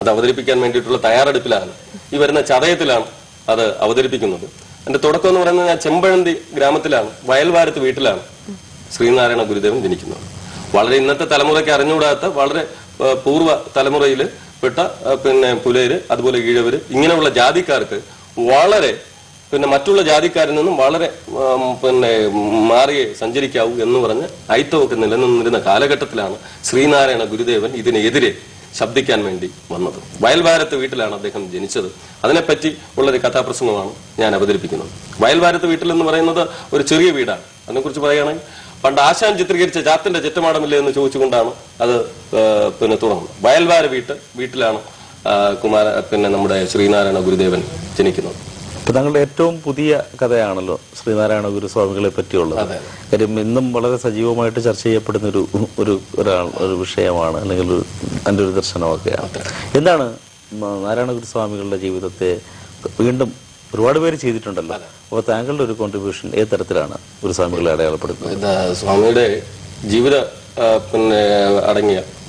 അത് അവതരിപ്പിക്കാൻ വേണ്ടിയിട്ടുള്ള തയ്യാറെടുപ്പിലാണ്, ഈ വരുന്ന ചതയത്തിലാണ് അത് അവതരിപ്പിക്കുന്നത്. എന്റെ തുടക്കം എന്ന് പറയുന്നത് ഞാൻ ചെമ്പഴന്തി ഗ്രാമത്തിലാണ്, വയൽവാരത്ത് വീട്ടിലാണ് ശ്രീനാരായണ ഗുരുദേവൻ ജനിക്കുന്നത്. വളരെ ഇന്നത്തെ തലമുറയ്ക്ക് അറിഞ്ഞുകൂടാത്ത വളരെ പൂർവ്വ തലമുറയിൽ പെട്ട പുലയര്, അതുപോലെ ഈഴവര്, ഇങ്ങനെയുള്ള ജാതിക്കാർക്ക് വളരെ മറ്റുള്ള ജാതിക്കാരിൽ നിന്നും വളരെ മാറിയേ സഞ്ചരിക്കാവൂ എന്ന് പറഞ്ഞ് ഐത്തമൊക്കെ നിലനിന്നിരുന്ന കാലഘട്ടത്തിലാണ് ശ്രീനാരായണ ഗുരുദേവൻ ഇതിനെതിരെ ശബ്ദിക്കാൻ വേണ്ടി വന്നത്. വയൽവാരത്ത് വീട്ടിലാണ് അദ്ദേഹം ജനിച്ചത്. അതിനെപ്പറ്റി ഉള്ളൊരു കഥാപ്രസംഗമാണ് ഞാൻ അവതരിപ്പിക്കുന്നത്. വയൽവാരത്ത് വീട്ടിൽ എന്ന് പറയുന്നത് ഒരു ചെറിയ വീടാണ്. അതിനെക്കുറിച്ച് പറയുകയാണെങ്കിൽ പണ്ട് ആശാൻ ചിത്രീകരിച്ച ചാത്തിന്റെ ചെറ്റമാടമില്ലേ എന്ന് ചോദിച്ചുകൊണ്ടാണ് അത് തുടങ്ങുന്നത്. വയൽവാര വീട്ടിലാണ് നമ്മുടെ ശ്രീനാരായണ ഗുരുദേവൻ ജനിക്കുന്നത്. ഇപ്പൊ താങ്കളുടെ ഏറ്റവും പുതിയ കഥയാണല്ലോ ശ്രീനാരായണ ഗുരുസ്വാമികളെ പറ്റിയുള്ളത്. കാര്യം ഇന്നും വളരെ സജീവമായിട്ട് ചർച്ച ചെയ്യപ്പെടുന്ന ഒരു വിഷയമാണ്, അല്ലെങ്കിൽ അതിന്റെ ഒരു ദർശനമൊക്കെയാണ്. എന്താണ് നാരായണ ഗുരുസ്വാമികളുടെ ജീവിതത്തെ വീണ്ടും ഒരുപാട് പേര് ചെയ്തിട്ടുണ്ടല്ലോ, അപ്പൊ താങ്കളുടെ ഒരു കോൺട്രിബ്യൂഷൻ ഏത് തരത്തിലാണ് ഗുരുസ്വാമികളെ അടയാളപ്പെടുത്തുന്നത്? സ്വാമിയുടെ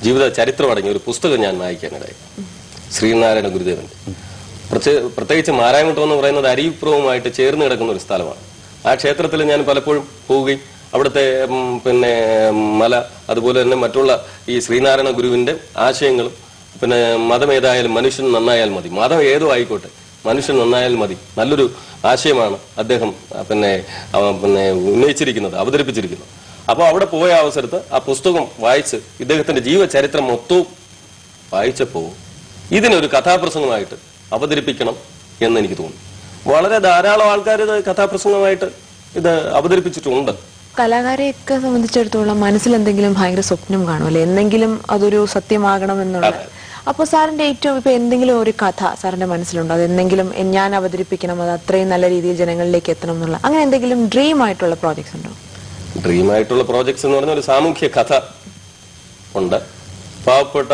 ജീവിത ചരിത്രം അടങ്ങിയ ഒരു പുസ്തകം ഞാൻ വായിക്കാനിടയായി. ശ്രീനാരായണ ഗുരുദേവൻ പ്രത്യേകിച്ച് മാരായമുട്ടം എന്ന് പറയുന്നത് അരിപ്പുറവുമായിട്ട് ചേർന്ന് കിടക്കുന്ന ഒരു സ്ഥലമാണ്. ആ ക്ഷേത്രത്തിൽ ഞാൻ പലപ്പോഴും പോവുകയും അവിടുത്തെ മല, അതുപോലെ തന്നെ മറ്റുള്ള ഈ ശ്രീനാരായണ ഗുരുവിന്റെ ആശയങ്ങളും മതം ഏതായാലും മനുഷ്യൻ നന്നായാൽ മതി, മതം ഏതോ ആയിക്കോട്ടെ, മനുഷ്യൻ നന്നായാൽ മതി, നല്ലൊരു ആശയമാണ് അദ്ദേഹം ഉന്നയിച്ചിരിക്കുന്നത്, അവതരിപ്പിച്ചിരിക്കുന്നത്. അപ്പോൾ അവിടെ പോയ അവസരത്ത് ആ പുസ്തകം വായിച്ച് ഇദ്ദേഹത്തിന്റെ ജീവചരിത്രം മൊത്തവും വായിച്ചപ്പോൾ ഇതിനൊരു കഥാപ്രസംഗമായിട്ട് അവതരിപ്പിക്കണം എന്ന് എനിക്ക് തോന്നി. വളരെ ധാരാളം ആൾക്കാർ ഇത് കഥാപ്രസംഗമായിട്ട് ഇത് അവതരിപ്പിച്ചിട്ടുണ്ട്. കലാകാരെയൊക്കെ സംബന്ധിച്ചിടത്തോളം മനസ്സിൽ എന്തെങ്കിലും ഭയങ്കര സ്വപ്നം കാണുമല്ലേ, എന്തെങ്കിലും അതൊരു സത്യമാകണം എന്നുള്ളത്. അപ്പൊ സാറിന്റെ ഏറ്റവും ഇപ്പൊ എന്തെങ്കിലും ഒരു കഥ സാറിന്റെ മനസ്സിലുണ്ടോ? അത് എന്തെങ്കിലും ഞാൻ അവതരിപ്പിക്കണം, അത് അത്രയും നല്ല രീതിയിൽ ജനങ്ങളിലേക്ക് എത്തണം എന്നുള്ള അങ്ങനെ എന്തെങ്കിലും ഡ്രീം ആയിട്ടുള്ള പ്രോജക്ട്സ് ഉണ്ടോ? ഡ്രീം ആയിട്ടുള്ള പ്രോജക്ട്സ് എന്ന് പറഞ്ഞ ഒരു സാമൂഹ്യ കഥ ഉണ്ട്. പാവപ്പെട്ട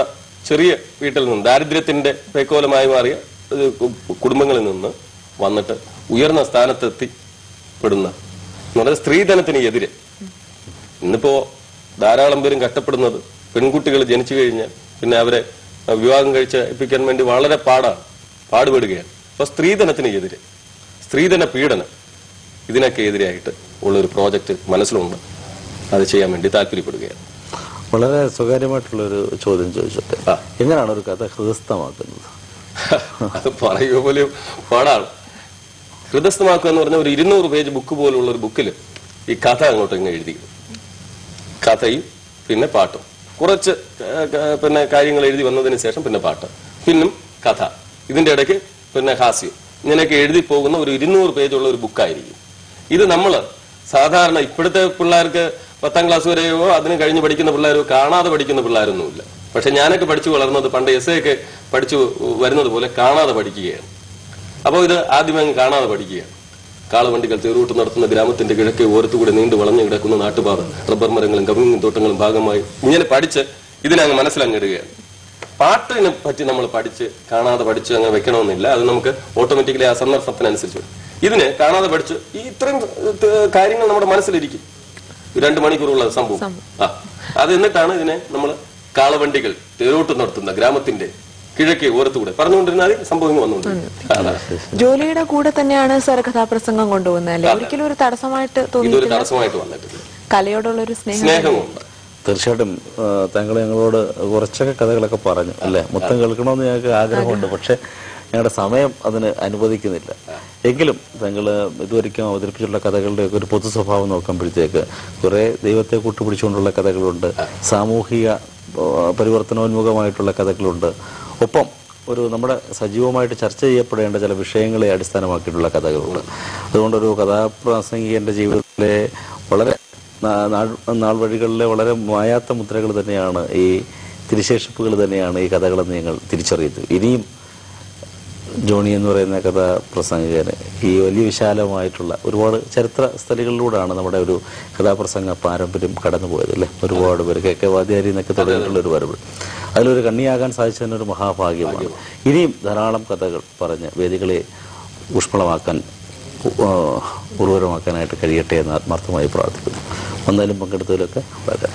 ചെറിയ വീട്ടിൽ നിന്ന്, ദാരിദ്ര്യത്തിന്റെ പേക്കോലമായി മാറിയ കുടുംബങ്ങളിൽ നിന്ന് വന്നിട്ട് ഉയർന്ന സ്ഥാനത്തെത്തിപ്പെടുന്ന എന്ന് പറയുന്നത് സ്ത്രീധനത്തിന് എതിരെ. ഇന്നിപ്പോ ധാരാളം പേരും കഷ്ടപ്പെടുന്നത് പെൺകുട്ടികൾ ജനിച്ചു കഴിഞ്ഞാൽ പിന്നെ അവരെ വിവാഹം കഴിപ്പിക്കാൻ വേണ്ടി വളരെ പാടുപെടുകയാണ്. അപ്പൊ സ്ത്രീധനത്തിന് എതിരെ, സ്ത്രീധന പീഡനം, ഇതിനൊക്കെ എതിരായിട്ട് ഉള്ളൊരു പ്രോജക്റ്റ് മനസ്സിലുണ്ട്. അത് ചെയ്യാൻ വേണ്ടി താല്പര്യപ്പെടുകയാണ്. വളരെ സ്വകാര്യമായിട്ടുള്ളൊരു ചോദ്യം ചോദിച്ചോട്ടെ, എങ്ങനെയാണ് ഒരു കഥ ഹൃദയസ്ഥമാക്കുന്നത്? അത് പറയുക പോലും പാടാണ്. ഹൃദയസ്ഥമാക്കുക എന്ന് പറഞ്ഞാൽ ഒരു 200 പേജ് ബുക്ക് പോലുള്ള ഒരു ബുക്കിൽ ഈ കഥ അങ്ങോട്ട് ഇങ്ങനെ എഴുതി, കഥയും പിന്നെ പാട്ടും, കുറച്ച് കാര്യങ്ങൾ എഴുതി വന്നതിന് ശേഷം പിന്നെ പാട്ട്, പിന്നും കഥ, ഇതിന്റെ ഇടയ്ക്ക് പിന്നെ ഹാസ്യം, ഇങ്ങനെയൊക്കെ എഴുതി പോകുന്ന ഒരു 200 പേജുള്ള ഒരു ബുക്കായിരിക്കും ഇത്. നമ്മൾ സാധാരണ ഇപ്പോഴത്തെ പിള്ളേർക്ക് 10ാം ക്ലാസ് വരെയോ അതിന് കഴിഞ്ഞ് പഠിക്കുന്ന പിള്ളേരോ കാണാതെ പഠിക്കുന്ന പിള്ളേരൊന്നുമില്ല. പക്ഷെ ഞാനൊക്കെ പഠിച്ചു വളർന്നത് പണ്ട് എസ് ഒക്കെ പഠിച്ചു വരുന്നത് പോലെ കാണാതെ പഠിക്കുകയാണ്. അപ്പോൾ ഇത് ആദ്യമേ കാണാതെ പഠിക്കുകയാണ്. കാളവണ്ടികൾ തേറൂട്ട് നടത്തുന്ന ഗ്രാമത്തിന്റെ കിഴക്കേ ഓരത്തുകൂടെ നീണ്ടു വളഞ്ഞു കിടക്കുന്ന നാട്ടുപാത, റബ്ബർ മരങ്ങളും കവുങ്ങും തോട്ടങ്ങളും ഭാഗമായി ഇങ്ങനെ പഠിച്ച് ഇതിനങ്ങ് മനസ്സിലങ്ങിടുകയാണ്. പാട്ടിനെ പറ്റി നമ്മൾ പഠിച്ച് കാണാതെ പഠിച്ച് അങ്ങനെ വെക്കണമെന്നില്ല. അത് നമുക്ക് ഓട്ടോമാറ്റിക്കലി ആ സന്ദർഭത്തിനനുസരിച്ച് ഇതിന് കാണാതെ പഠിച്ച് ഈ ഇത്രയും കാര്യങ്ങൾ നമ്മുടെ മനസ്സിലിരിക്കും. 2 മണിക്കൂറുള്ള സംഭവം. അത് എന്നിട്ടാണ് ഇതിനെ നമ്മൾ കാളവണ്ടികൾ തേരോട്ട് നടത്തുന്ന ഗ്രാമത്തിന്റെ കിഴക്കേ ഓരത്തുകൂടെ പറഞ്ഞുകൊണ്ടിരുന്നാൽ സംഭവങ്ങൾ വന്നുകൊണ്ടിരിക്കും. ജോലിയുടെ കൂടെ തന്നെയാണ് സാർ കഥാപ്രസംഗം കൊണ്ടുപോകുന്നത് അല്ലേ? ഒരിക്കലും ഒരു തടസ്സമായിട്ട് ഇതൊരു തടസ്സമായിട്ട് വന്നിട്ടില്ല. കലയോടുള്ള ഒരു സ്നേഹമുണ്ട്. തീർച്ചയായിട്ടും താങ്കൾ ഞങ്ങളോട് കുറച്ചൊക്കെ കഥകളൊക്കെ പറഞ്ഞു അല്ലെ, മൊത്തം കേൾക്കണമെന്ന് ഞങ്ങൾക്ക് ആഗ്രഹമുണ്ട്. പക്ഷെ ഞങ്ങളുടെ സമയം അതിന് അനുവദിക്കുന്നില്ല. എങ്കിലും താങ്കൾ ഇതുവരെയ്ക്കും അവതരിപ്പിച്ചിട്ടുള്ള കഥകളുടെയൊക്കെ ഒരു പൊതു സ്വഭാവം നോക്കുമ്പോഴത്തേക്ക് കുറെ ദൈവത്തെ കൂട്ടുപിടിച്ചുകൊണ്ടുള്ള കഥകളുണ്ട്, സാമൂഹിക പരിവർത്തനോന്മുഖമായിട്ടുള്ള കഥകളുണ്ട്, ഒപ്പം നമ്മുടെ സജീവമായിട്ട് ചർച്ച ചെയ്യപ്പെടേണ്ട ചില വിഷയങ്ങളെ അടിസ്ഥാനമാക്കിയിട്ടുള്ള കഥകളുണ്ട്. അതുകൊണ്ടൊരു കഥാപ്രാസംഗികന്റെ ജീവിതത്തിലെ വളരെ നാൾ വഴികളിലെ വളരെ മായാത്ത മുദ്രകൾ തന്നെയാണ് ഈ തിരിശേഷിപ്പുകൾ തന്നെയാണ് ഈ കഥകളെന്ന് ഞങ്ങൾ തിരിച്ചറിയുന്നത്. ഇനിയും ജോണി എന്ന് പറയുന്ന കഥാപ്രസംഗകന് ഈ വലിയ വിശാലമായിട്ടുള്ള ഒരുപാട് ചരിത്ര സ്ഥലികളിലൂടെയാണ് നമ്മുടെ ഒരു കഥാപ്രസംഗ പാരമ്പര്യം കടന്നുപോയത് അല്ലേ. ഒരുപാട് പേര് കെ വാദ്യാരി എന്നൊക്കെ തുടങ്ങിയിട്ടുള്ള ഒരു വരവ്, അതിലൊരു കണ്ണിയാകാൻ സാധിച്ചതിന് ഒരു മഹാഭാഗ്യമാണ്. ഇനിയും ധാരാളം കഥകൾ പറഞ്ഞ് വേദികളെ ഊഷ്മളമാക്കാൻ ഉർവരമാക്കാനായിട്ട് കഴിയട്ടെ എന്ന് ആത്മാർത്ഥമായി പ്രാർത്ഥിക്കുന്നു. വന്നാലും പങ്കെടുത്തതിലൊക്കെ വളരെ